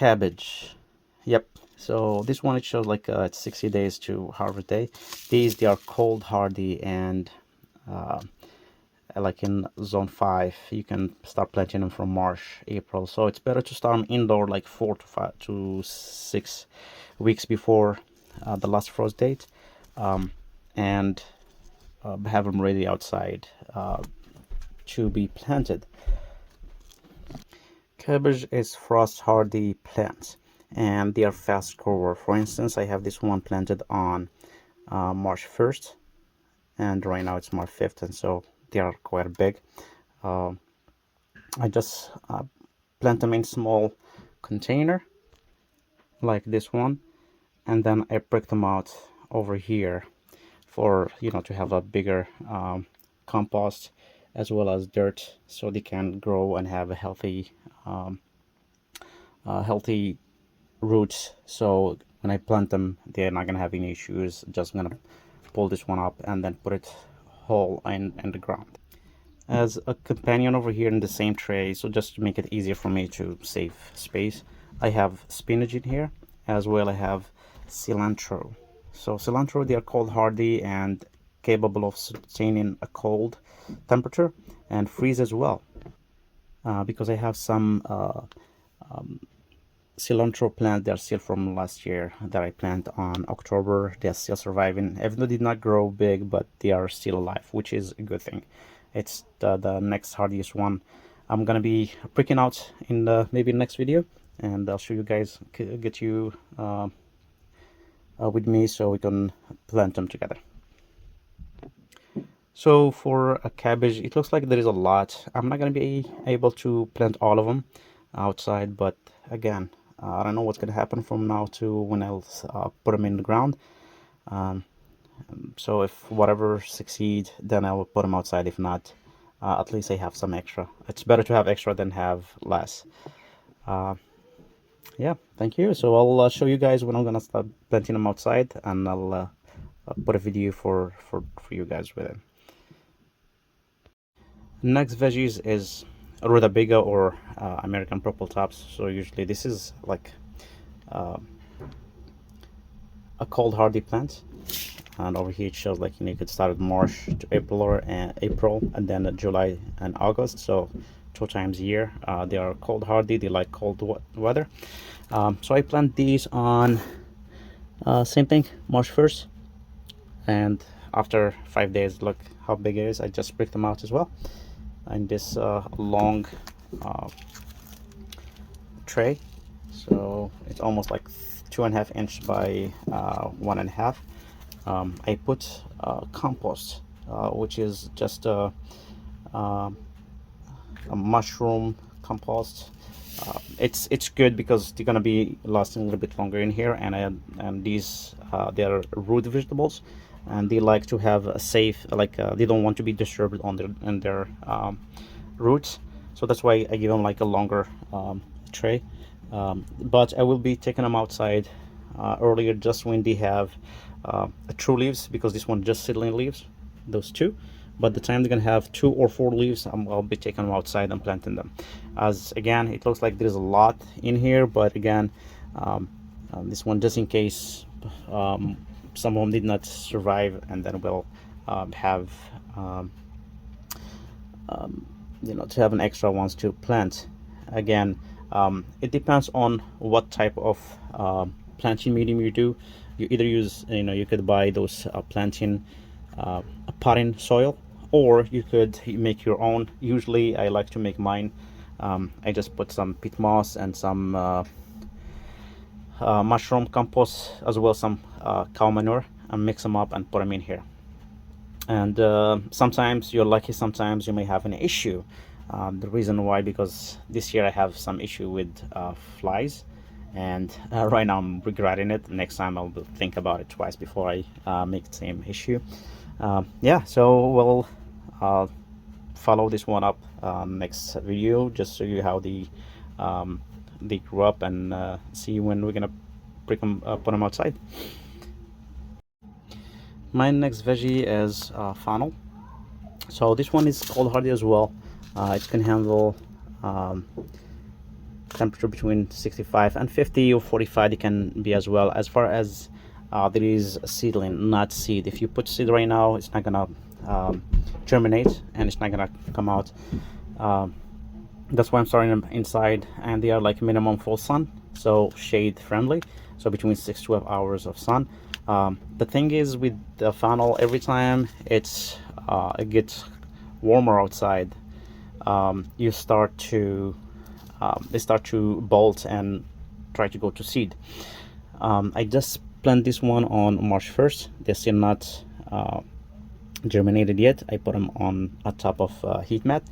Cabbage. Yep. So this one, it shows like it's 60 days to harvest day. They are cold hardy, and uh, like in zone 5 you can start planting them from March, April. So it's better to start them indoor like 4 to 6 weeks before the last frost date, and have them ready outside to be planted. Cabbage is frost hardy plants, and they are fast grower. For instance, I have this one planted on March 1st, and right now it's March 5th, and so they are quite big. I just plant them in small container like this one, and then I break them out over here for, you know, to have a bigger compost as well as dirt, so they can grow and have a healthy healthy roots. So when I plant them, they're not gonna have any issues. Just gonna pull this one up and then put it whole in the ground as a companion over here in the same tray. So just to make it easier for me to save space, I have spinach in here, as well I have cilantro. So cilantro, they are cold hardy and capable of sustaining a cold temperature and freeze as well. Because I have some cilantro plant, they are still from last year that I planted on October. They are still surviving, even though they did not grow big, but they are still alive, which is a good thing. It's the next hardiest one I'm gonna be pricking out in the maybe next video, and I'll show you guys, get you with me so we can plant them together. So for a cabbage, it looks like there is a lot. I'm not gonna be able to plant all of them outside, but again, I don't know what's gonna happen from now to when I'll put them in the ground. So if whatever succeed, then I will put them outside. If not, at least I have some extra. It's better to have extra than have less. Yeah, thank you. So I'll show you guys when I'm gonna start planting them outside, and I'll put a video for you guys with it. Next veggies is rutabaga, or American purple tops. So usually this is like a cold hardy plant, and over here it shows like, you know, you could start at March to April, or April, and then July and August. So 2 times a year. They are cold hardy, they like cold weather. So I plant these on same thing, March 1st, and after 5 days, look how big it is. I just break them out as well in this long tray. So it's almost like 2.5 inch by 1.5. I put compost, which is just a mushroom compost. It's good because they're gonna be lasting a little bit longer in here, and these they are root vegetables, and they like to have a safe, like they don't want to be disturbed on their roots. So that's why I give them like a longer tray. But I will be taking them outside earlier, just when they have true leaves, because this one just seedling leaves, those two. But the time they're gonna have 2 or 4 leaves, I'll be taking them outside and planting them. As again, it looks like there's a lot in here, but again, this one, just in case some of them did not survive, and then we'll have you know, to have an extra ones to plant. Again, it depends on what type of planting medium you do. You either use, you know, you could buy those planting potting soil, or you could make your own. Usually I like to make mine. I just put some peat moss and some mushroom compost, as well as some cow manure, and mix them up and put them in here. And sometimes you're lucky, sometimes you may have an issue. The reason why, because this year I have some issue with flies, and right now I'm regretting it. Next time I'll think about it twice before I make the same issue. Yeah, so we'll follow this one up next video, just show you how they grew up, and see when we're gonna put them outside. My next veggie is fennel. So this one is cold hardy as well. It can handle temperature between 65 and 50 or 45 it can be as well. As far as there is a seedling, not seed. If you put seed right now, it's not gonna germinate and it's not gonna come out. That's why I'm starting them inside, and they are like minimum full sun, so shade friendly, so between 6 to 12 hours of sun. The thing is with the fennel, every time it gets warmer outside, you start to they start to bolt and try to go to seed. I just planted this one on March 1st. They're still not germinated yet. I put them on top of heat mat.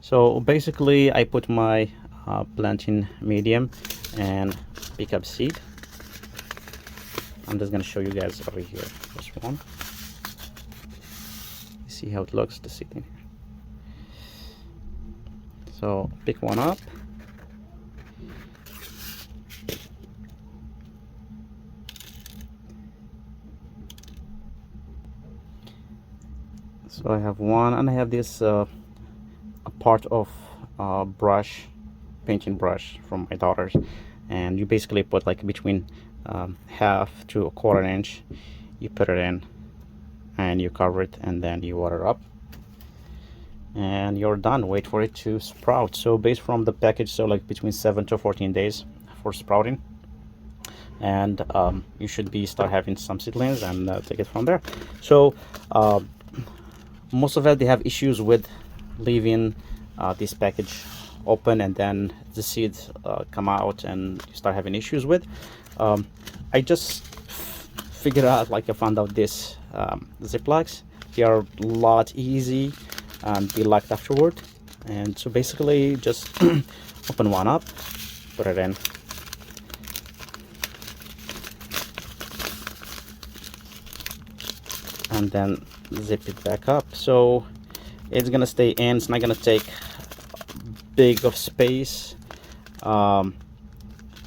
So basically I put my planting medium and pick up seed. I'm just gonna show you guys over here this one. See how it looks, the seed in here. So pick one up, so I have one, and I have this a part of brush, painting brush from my daughters, and you basically put like between half to a quarter inch, you put it in and you cover it, and then you water up and you're done. Wait for it to sprout. So based from the package, so like between 7 to 14 days for sprouting, and you should be start having some seedlings and take it from there. So most of it, they have issues with leaving this package open and then the seeds come out and you start having issues with. I just figured out, like I found out this Ziplocs. They are a lot easy and be locked afterward, and so basically just open one up, put it in, and then zip it back up, so it's gonna stay in. It's not gonna take big of space, and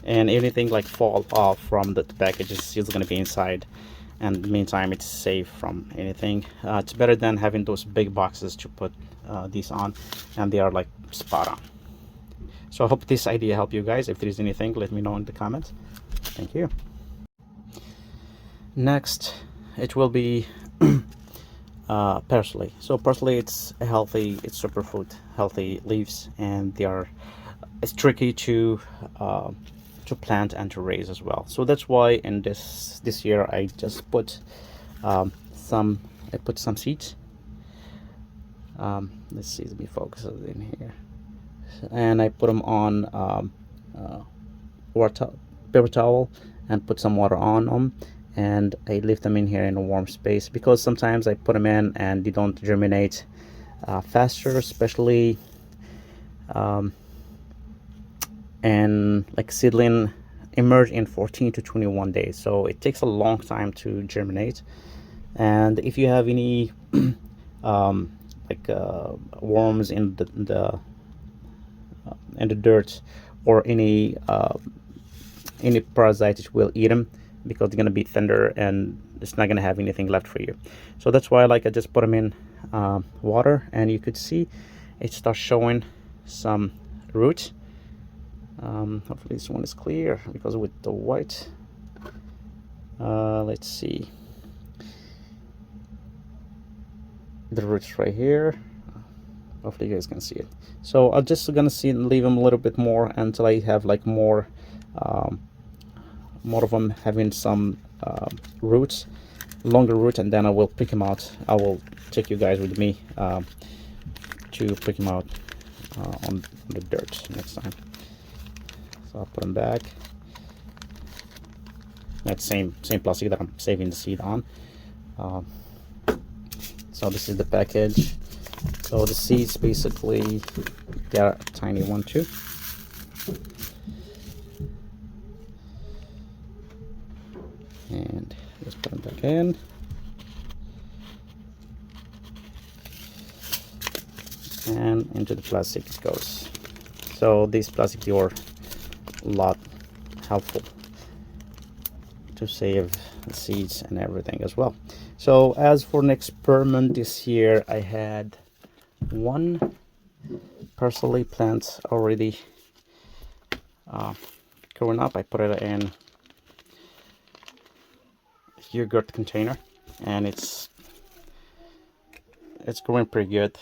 anything like fall off from the package is still gonna be inside, and in the meantime it's safe from anything. It's better than having those big boxes to put these on, and they are like spot on. So I hope this idea helped you guys. If there is anything, let me know in the comments. Thank you. Next it will be parsley. So parsley, it's a healthy, it's superfood, healthy leaves, and they are, it's tricky to plant and to raise as well. So that's why in this year I just put some seeds. Let's see, let me focus it in here, and I put them on paper towel and put some water on them, and I leave them in here in a warm space, because sometimes I put them in and they don't germinate faster, especially and like seedling emerge in 14 to 21 days, so it takes a long time to germinate. And if you have any worms in the dirt, or any parasite, it will eat them, because they're gonna be tender and it's not gonna have anything left for you. So that's why, like, I just put them in water, and you could see it starts showing some roots. Hopefully this one is clear, because with the white, let's see, the roots right here. Hopefully you guys can see it. So I'm just gonna leave them a little bit more until I have like more of them having some roots, longer roots, and then I will pick them out. I will take you guys with me to pick them out on the dirt next time. So I'll put them back. That same plastic that I'm saving the seed on. So this is the package. So the seeds, basically, they are a tiny one too. And let's put them back in. And into the plastic it goes. So this plastic, they are a lot helpful to save the seeds and everything as well. So as for an experiment this year, I had one parsley plants already growing up. I put it in a yogurt container, and it's growing pretty good.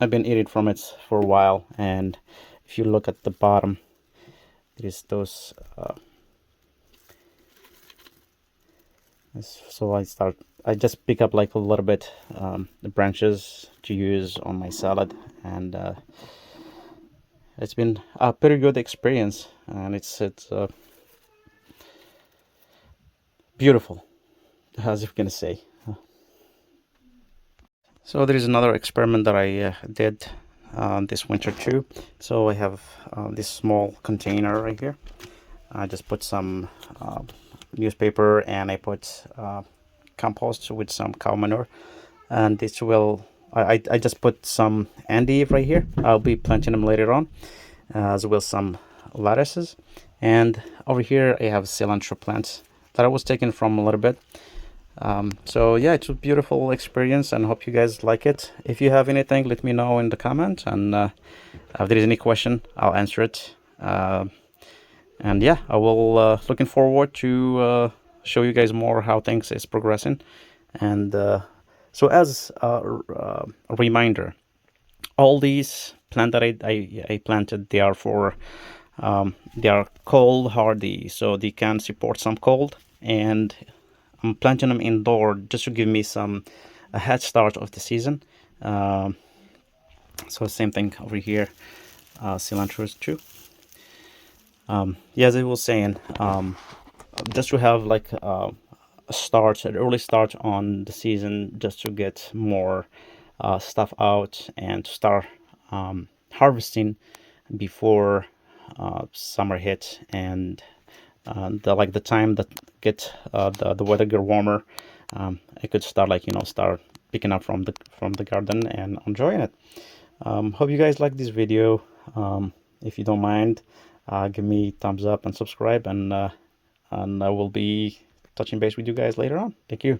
I've been eating from it for a while, and if you look at the bottom, it is those. So I just pick up like a little bit the branches to use on my salad, and it's been a pretty good experience, and it's beautiful, as you can say. So there is another experiment that I did this winter too. So I have this small container right here. I just put some newspaper, and I put compost with some cow manure, and this will I just put some endive right here. I'll be planting them later on, as well as some lettuces, and over here I have cilantro plants that I was taking from a little bit. So yeah, it's a beautiful experience, and hope you guys like it. If you have anything, let me know in the comment, and if there is any question, I'll answer it. And yeah, I will looking forward to show you guys more how things is progressing. And so as a reminder, all these plants that I planted, they are for they are cold hardy, so they can support some cold, and I'm planting them indoor just to give me a head start of the season. So same thing over here, cilantro too. Yeah, as I was saying, just to have like a start, an early start on the season, just to get more stuff out and to start harvesting before summer hit, and the time that get the weather get warmer, I could start start picking up from the garden and enjoying it. Hope you guys like this video. If you don't mind, give me thumbs up and subscribe, and I will be touching base with you guys later on. Thank you.